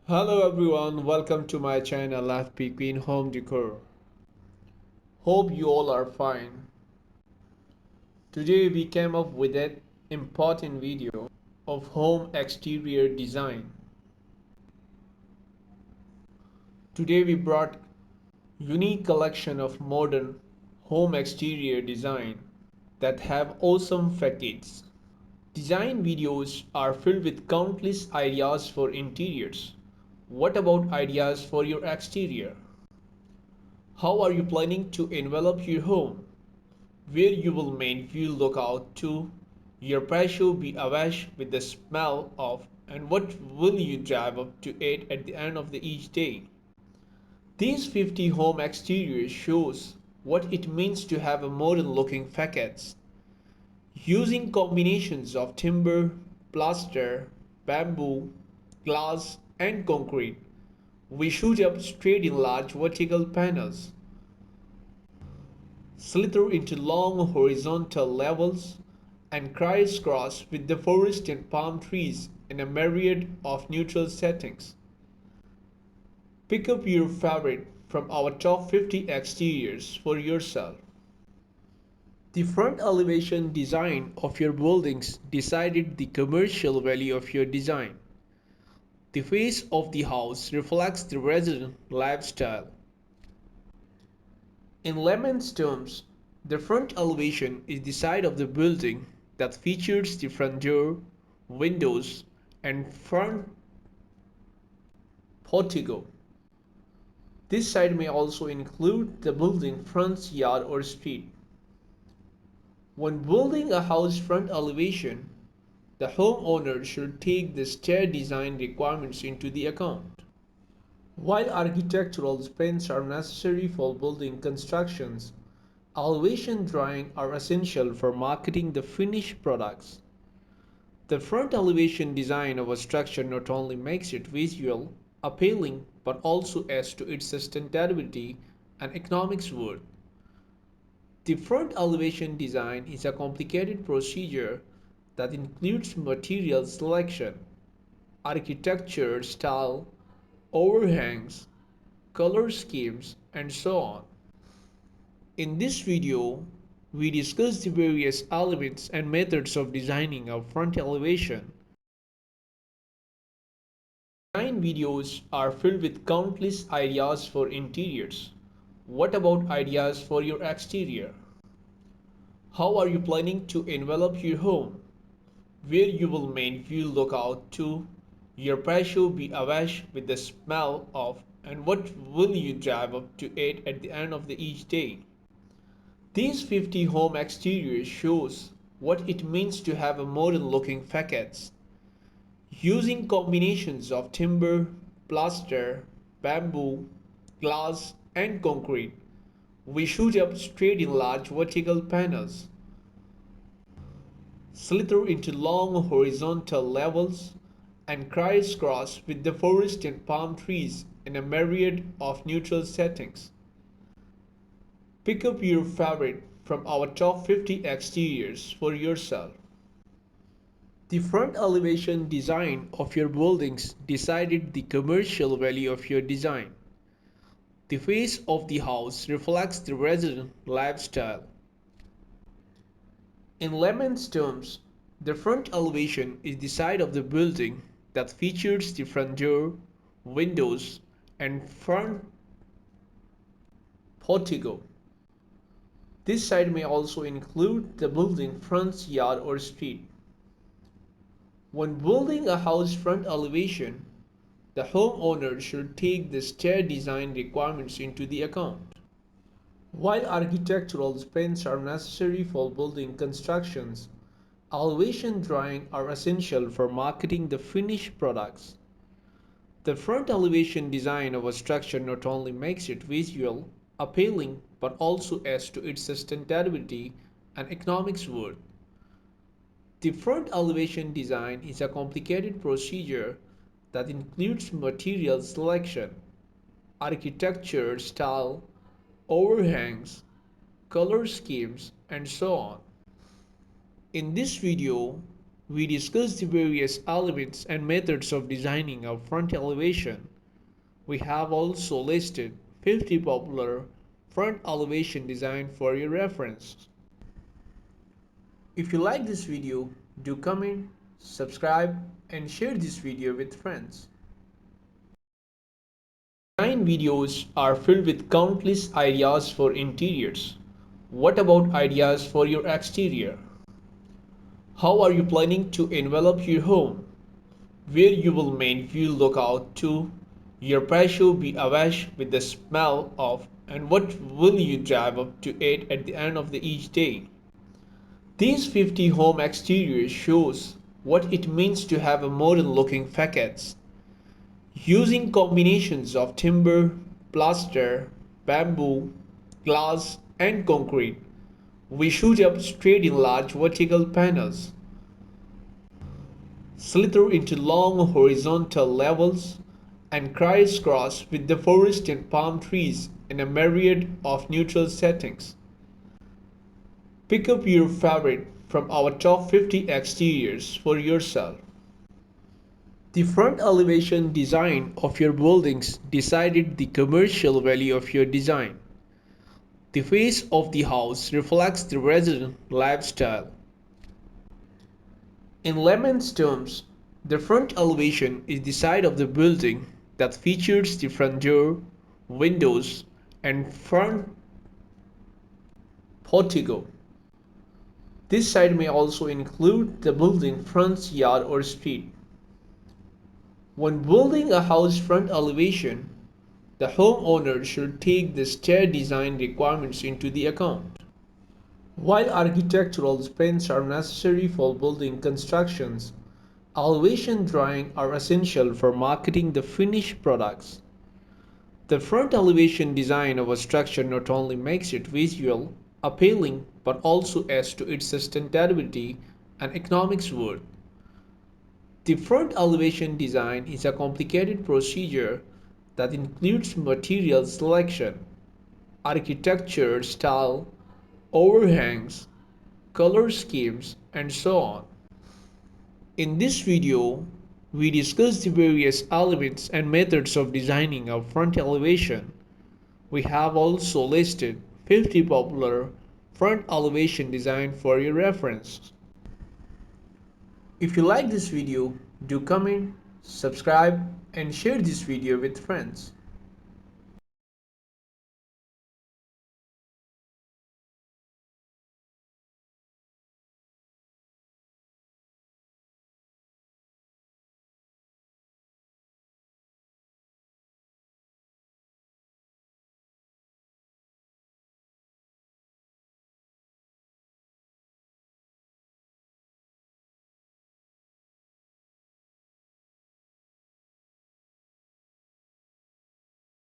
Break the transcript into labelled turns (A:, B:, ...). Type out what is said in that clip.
A: Hello everyone, welcome to my channel FBqueen Home Decor. Hope you all are fine. Today we came up with an important video of home exterior design. Today we brought unique collection of modern home exterior design that have awesome facades. Design videos are filled with countless ideas for interiors. What about ideas for your exterior? How are you planning to envelop your home? Where you will main view look out to, your patio be awash with the smell of, and what will you drive up to eat at the end of each day? These 50 home exteriors shows what it means to have a modern looking facades. Using combinations of timber, plaster, bamboo, glass and concrete, we shoot up straight in large vertical panels, slither into long horizontal levels, and crisscross with the forest and palm trees in a myriad of neutral settings. Pick up your favorite from our top 50 exteriors for yourself. The front elevation design of your buildings decided the commercial value of your design. The face of the house reflects the resident lifestyle. In layman's terms, the front elevation is the side of the building that features the front door, windows, and front portico. This side may also include the building front's yard or street. When building a house front elevation, the homeowner should take the stair design requirements into the account. While architectural plans are necessary for building constructions, elevation drawings are essential for marketing the finished products. The front elevation design of a structure not only makes it visual appealing but also adds to its sustainability and economics worth. The front elevation design is a complicated procedure that includes material selection, architecture style, overhangs, color schemes, and so on. In this video, we discuss the various elements and methods of designing a front elevation. Design videos are filled with countless ideas for interiors. What about ideas for your exterior? How are you planning to envelop your home? Where you will main view look out to, your patio be awash with the smell of, and what will you drive up to eat at the end of each day? These 50 home exteriors shows what it means to have a modern looking facades. Using combinations of timber, plaster, bamboo, glass and concrete, we shoot up straight in large vertical panels, slither into long horizontal levels, and crisscross with the forest and palm trees in a myriad of neutral settings. Pick up your favorite from our top 50 exteriors for yourself. The front elevation design of your buildings decided the commercial value of your design. The face of the house reflects the resident lifestyle. In layman's terms, the front elevation is the side of the building that features the front door, windows, and front portico. This side may also include the building front's yard or street. When building a house front elevation, the homeowner should take the stair design requirements into the account. While architectural plans are necessary for building constructions, elevation drawings are essential for marketing the finished products. The front elevation design of a structure not only makes it visual appealing but also adds to its sustainability and economics worth. The front elevation design is a complicated procedure that includes material selection, architecture style, overhangs, color schemes, and so on. In this video, we discussed the various elements and methods of designing a front elevation. We have also listed 50 popular front elevation design for your reference. If you like this video, do comment, subscribe, and share this video with friends. Design videos are filled with countless ideas for interiors. What about ideas for your exterior? How are you planning to envelop your home? Where you will main view look out to? Your patio be awash with the smell of, and what will you drive up to eat at the end of each day? These 50 home exteriors shows what it means to have a modern looking facades. Using combinations of timber, plaster, bamboo, glass and concrete, we shoot up straight in large vertical panels, slither into long horizontal levels, and crisscross with the forest and palm trees in a myriad of neutral settings. Pick up your favorite from our top 50 exteriors for yourself. The front elevation design of your buildings decided the commercial value of your design. The face of the house reflects the resident lifestyle. In layman's terms, the front elevation is the side of the building that features the front door, windows, and front portico. This side may also include the building front's yard or street. When building a house front elevation, the homeowner should take the stair design requirements into the account. While architectural plans are necessary for building constructions, elevation drawings are essential for marketing the finished products. The front elevation design of a structure not only makes it visual appealing but also adds to its sustainability and economics worth. The front elevation design is a complicated procedure that includes material selection, architecture style, overhangs, color schemes, and so on. In this video, we discuss the various elements and methods of designing a front elevation. We have also listed 50 popular front elevation design for your reference. If you like this video, do comment, subscribe, and share this video with friends.